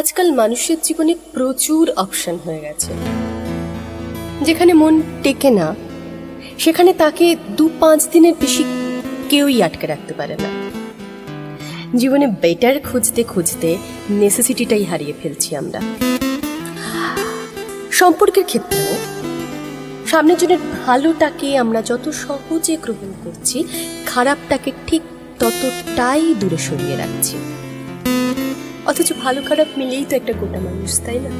আজকাল মানুষের জীবনে প্রচুর অপশন হয়ে গেছে। যেখানে মন টেকে না সেখানে তাকে 2-5 দিনের বেশি কেউই আটকে রাখতে পারে না। জীবনে বেটার খুঁজতে খুঁজতে নেসেসিটিটাই হারিয়ে ফেলছি আমরা। সম্পর্কের ক্ষেত্রেও সামনের জনের ভালোটাকে আমরা যত সহজে গ্রহণ করছি, খারাপটাকে ঠিক ততটাই দূরে সরিয়ে রাখছি। অথচ ভালো খারাপ মিলেই তো একটা গোটা মানুষ, তাই না?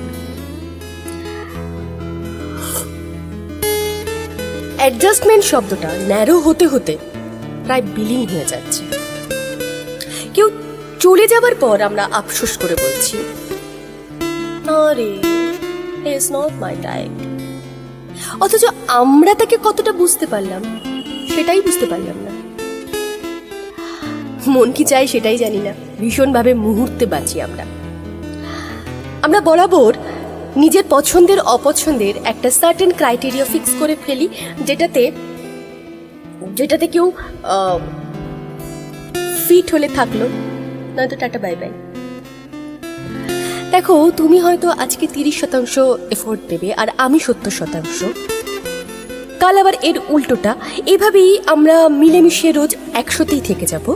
অ্যাডজাস্টমেন্ট শব্দটা ন্যারো হতে হতে প্রায় বিলীন হয়ে যাচ্ছে। কেউ চলে যাবার পর আমরা আফসোস করে বলছি, আরে ইটস নট মাই টাইপ। অথচ আমরা তাকে কতটা বুঝতে পারলাম সেটাই বুঝতে পারলাম না। মন কি চাই সেটাই জানি না, ভীষণভাবে মুহূর্তে বাঁচি আমরা বরাবর নিজের পছন্দের অপছন্দের একটা সার্টেন ক্রাইটেরিয়া ফিক্স করে ফেলি, যেটাতে কেউ ফিট হলে থাকলো, নয়তো টাটা বাই বাই। দেখো, তুমি হয়তো আজকে 30% এফোর্ট দেবে আর আমি 70%, কাল আবার এর উল্টোটা। এভাবেই আমরা মিলেমিশে রোজ 100তেই থেকে যাব।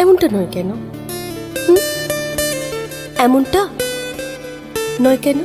এমনটা নয় কেন? এমনটা নয় কেন?